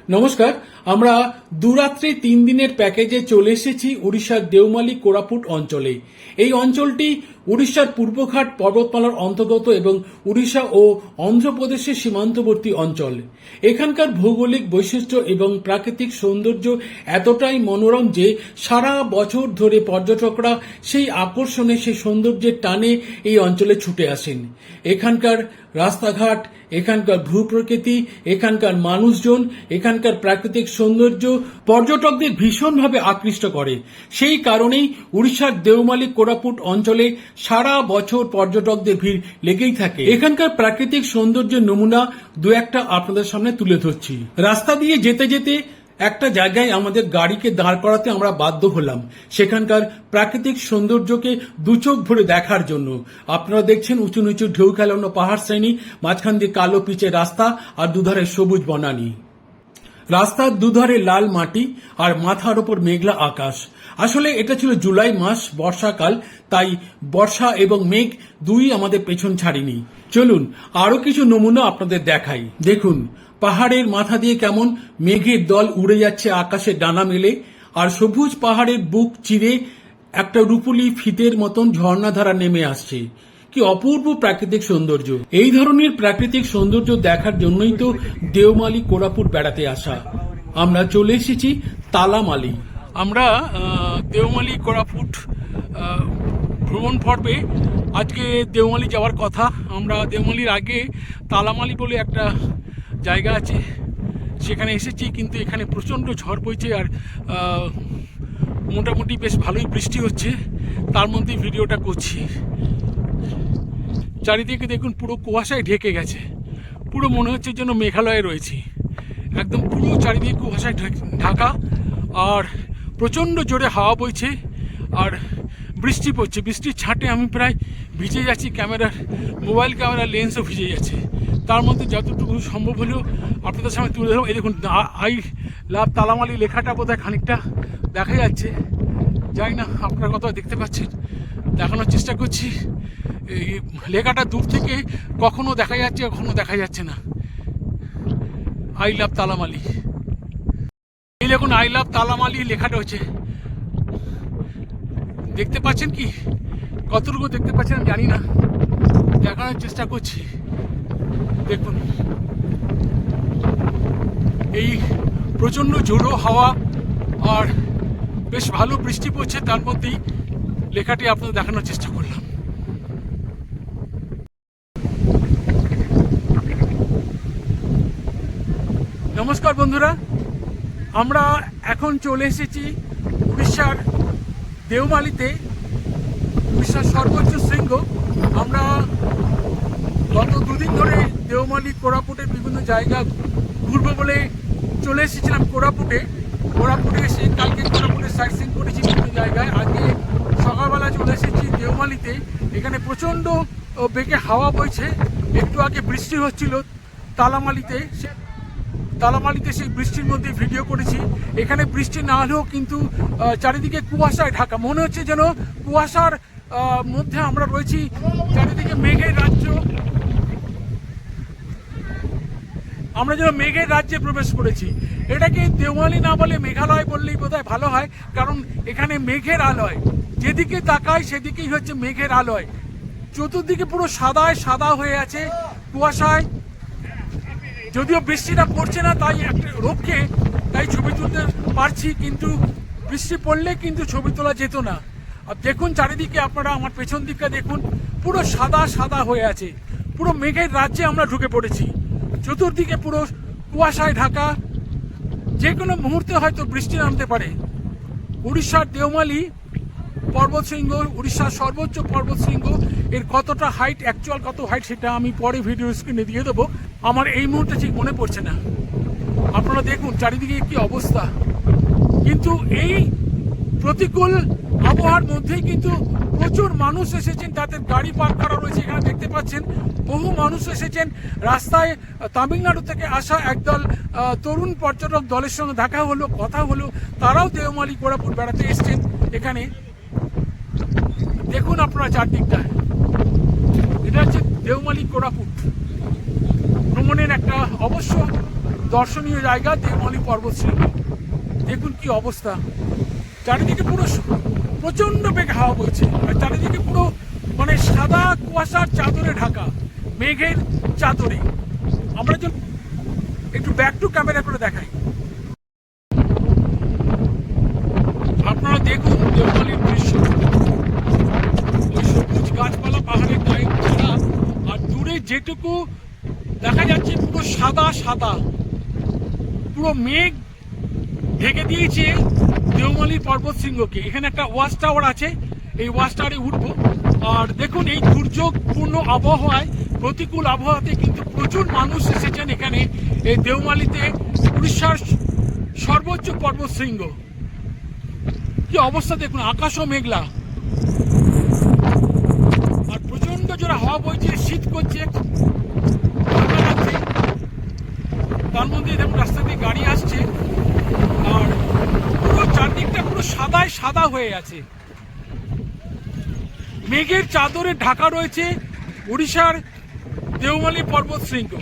নমস্কার। আমরা দুরাত্রি 3 দিনের প্যাকেজে চলে এসেছি উড়িষ্যার দেওমালি কোরাপুট অঞ্চলে। এই অঞ্চলটি উড়িষ্যার পূর্বঘাট পর্বতমালার অন্তর্গত এবং উড়িষ্যা ও অন্ধ্রপ্রদেশের সীমান্তবর্তী অঞ্চল। এখানকার ভৌগোলিক বৈশিষ্ট্য এবং প্রাকৃতিক সৌন্দর্য এতটাই মনোরম যে সারা বছর ধরে পর্যটকরা সেই আকর্ষণে, সেই সৌন্দর্যের টানে এই অঞ্চলে ছুটে আসেন। এখানকার রাস্তাঘাট, এখানকার ভূপ্রকৃতি, এখানকার মানুষজন, এখানকার প্রাকৃতিক সৌন্দর্য পর্যটকদের ভীষণভাবে আকৃষ্ট করে। সেই কারণেই উড়িষ্যার দেওমালি কোরাপুট অঞ্চলে সারা বছর পর্যটকদের ভিড় লেগেই থাকে। এখানকার প্রাকৃতিক সৌন্দর্যের নমুনা দু একটা আপনাদের সামনে তুলে ধরছি। রাস্তা দিয়ে যেতে যেতে একটা জায়গায় আমাদের গাড়িকে দাঁড় করাতে আমরা বাধ্য হলাম সেখানকার প্রাকৃতিক সৌন্দর্যকে দুচোখ ভরে দেখার জন্য। আপনারা দেখছেন উঁচু নিচু ঢেউ খেলানো পাহাড় শ্রেণী, মাঝখান দিয়ে কালো পিচের রাস্তা আর দুধারে সবুজ বনানী। রাস্তার দুধারে লাল মাটি আর মাথার ওপর মেঘলা আকাশ। আসলে এটা ছিল জুলাই মাস, বর্ষাকাল, তাই বর্ষা এবং মেঘ দুই আমাদের পেছন ছাড়েনি। চলুন আরো কিছু নমুনা আপনাদের দেখাই। দেখুন পাহাড়ের মাথা দিয়ে কেমন মেঘের দল উড়ে যাচ্ছে আকাশে ডানা মেলে, আর সবুজ পাহাড়ের বুক চিরে একটা রূপলি ফিতের মতন ঝর্ণাধারা নেমে আসছে। কি অপূর্ব প্রাকৃতিক সৌন্দর্য! এই ধরনের প্রাকৃতিক সৌন্দর্য দেখার জন্যই তো দেওমালি কোরাপুট বেড়াতে আসা। আমরা চলে এসেছি তালামালি। আমরা দেওমালি কোরাপুট ভ্রমণ পর্বে আজকে দেওমালি যাওয়ার কথা। আমরা দেওমালির আগে তালামালি বলে একটা জায়গা আছে, সেখানে এসেছি, কিন্তু এখানে প্রচণ্ড ঝড় বইছে আর মোটামুটি বেশ ভালোই বৃষ্টি হচ্ছে, তার মধ্যে ভিডিওটা করছি। চারিদিকে দেখুন পুরো কুয়াশায় ঢেকে গেছে, পুরো মনে হচ্ছে যেন মেঘালয়ে রয়েছি। একদম পুরো চারিদিকে কুয়াশায় ঢাকা, আর প্রচণ্ড জোরে হাওয়া বইছে আর বৃষ্টি পড়ছে। বৃষ্টির ছাঁটে আমি প্রায় ভিজে যাচ্ছি, মোবাইল ক্যামেরার লেন্সও ভিজে যাচ্ছে। তার মধ্যে যতটুকু সম্ভব হলেও আপনাদের সামনে তুলে ধরলাম। এই দেখুন আই লাভ তালামালি লেখাটা বোধহয় খানিকটা দেখা যাচ্ছে, জানি না আপনারা কত দেখতে পাচ্ছেন, দেখানোর চেষ্টা করছি। এই লেখাটা দূর থেকে কখনো দেখা যাচ্ছে, কখনো দেখা যাচ্ছে না। আই লাভ তালামালি, এই দেখুন আই লাভ তালামালি লেখাটা হচ্ছে, দেখতে পাচ্ছেন কি? কতটুকু দেখতে পাচ্ছেন আমি জানি না, দেখানোর চেষ্টা করছি। দেখুন এই প্রচণ্ড জোরো হাওয়া আর বেশ ভালো বৃষ্টি পড়ছে, তার মধ্যেই লেখাটি আপনাদের দেখানোর চেষ্টা করলাম। নমস্কার বন্ধুরা, আমরা এখন চলে এসেছি উড়িষ্যার দেওমালিতে, উড়িষ্যার সর্বোচ্চ শৃঙ্গ। আমরা গত দুদিন ধরে দেওমালি কোরাপুটের বিভিন্ন জায়গা ঘুরবো বলে চলে এসেছিলাম কোরাপুটে এসে কালকে কোরাপুটের সাইট সিইং করেছি বিভিন্ন জায়গায়। আজকে সকালবেলা চলে এসেছি দেওমালিতে। এখানে প্রচণ্ড বেগে হাওয়া বইছে, একটু আগে বৃষ্টি হচ্ছিল তালামালিতে সেই বৃষ্টির মধ্যে ভিডিও করেছি। এখানে বৃষ্টি না হলেও কিন্তু চারিদিকে কুয়াশায় ঢাকা, মনে হচ্ছে যেন কুয়াশার মধ্যে আমরা রয়েছি। চারিদিকে মেঘের রাজ্য, আমরা যেন মেঘের রাজ্যে প্রবেশ করেছি। এটাকে দেওয়ালি না বলে মেঘালয় বললেই বোধহয় ভালো হয়, কারণ এখানে মেঘের আলয়, যেদিকে তাকায় সেদিকেই হচ্ছে মেঘের আলয়। চতুর্দিকে পুরো সাদায় সাদা হয়ে আছে কুয়াশায়। যদিও বৃষ্টিটা পড়ছে না, তাই একটা রক্ষে তাই ছবি তুলতে পারছি, কিন্তু বৃষ্টি পড়লে কিন্তু ছবি তোলা যেত না। আর দেখুন চারিদিকে, আপনারা আমার পেছন দিকটা দেখুন, পুরো সাদা সাদা হয়ে আছে। পুরো মেঘের রাজ্যে আমরা ঢুকে পড়েছি। চতুর্দিকে পুরো কুয়াশায় ঢাকা, যে কোনো মুহূর্তে হয়তো বৃষ্টি নামতে পারে। উড়িষ্যার দেওমালি পর্বতশৃঙ্গ, উড়িষ্যার সর্বোচ্চ পর্বতশৃঙ্গ। এর কতটা হাইট, অ্যাকচুয়াল কত হাইট, সেটা আমি পরে ভিডিও স্ক্রিনে দিয়ে দেবো। আমার এই মুহূর্তে ঠিক মনে পড়ছে না। আপনারা দেখুন চারিদিকে কি অবস্থা। কিন্তু এই প্রতিকূল আবহাওয়ার মধ্যেই কিন্তু প্রচুর মানুষ এসেছেন, তাদের গাড়ি পার্ক করা রয়েছে এখানে দেখতে পাচ্ছেন। বহু মানুষ এসেছেন। রাস্তায় তামিলনাড়ু থেকে আসা একদল তরুণ পর্যটক দলের সঙ্গে দেখা হলো, কথা হলো। তারাও দেওমালি কোরাপুট বেড়াতে এসছেন এখানে। দেখুন আপনারা চারদিকটা, এটা হচ্ছে দেওমালি কোরাপুট ভ্রমণের একটা অবশ্য দর্শনীয় জায়গা দেওমালি পর্বত শৃঙ্গ। দেখুন কি অবস্থা, চারিদিকে পুরো প্রচন্ড বেগে হাওয়া বইছে, আর চারিদিকে পুরো মানে সাদা কুয়াশার চাদরে ঢাকা, মেঘের চাদরে। আমরা যদি একটু ব্যাক টু ক্যামেরা করে দেখাই, আপনারা দেখুন দেওমালির দৃশ্য। ওই সবুজ গাছপালা, পাহাড়ের গায়ে ঘেরা, আর দূরে যেটুকু দেখা যাচ্ছে পুরো সাদা সাদা, পুরো মেঘ ঢেকে দিয়েছে দেওমালি পর্বত শৃঙ্গকে। এখানে একটা ওয়াচ টাওয়ার আছে, এই ওয়াচ টাওয়ারে উঠবো। আর দেখুন এই দুর্যোগপূর্ণ আবহাওয়ায়, প্রতিকূল আবহাওয়াতে কিন্তু প্রচুর মানুষ এসেছেন এখানে এই দেওমালিতে, উড়িষ্যার সর্বোচ্চ পর্বত শৃঙ্গ। কি অবস্থা দেখুন, আকাশও মেঘলা, আর প্রচন্ড জোরে হাওয়া বইছে, শীত করছে, ঠান্ডা লাগছে। তার মধ্যে দেখুন রাস্তা দিয়ে গাড়ি আসছে, আর পুরো চারদিকটা পুরো সাদায় সাদা হয়ে আছে। মেঘের চাদরে ঢাকা রয়েছে উড়িষ্যার দেওমালি পর্বত শৃঙ্গ।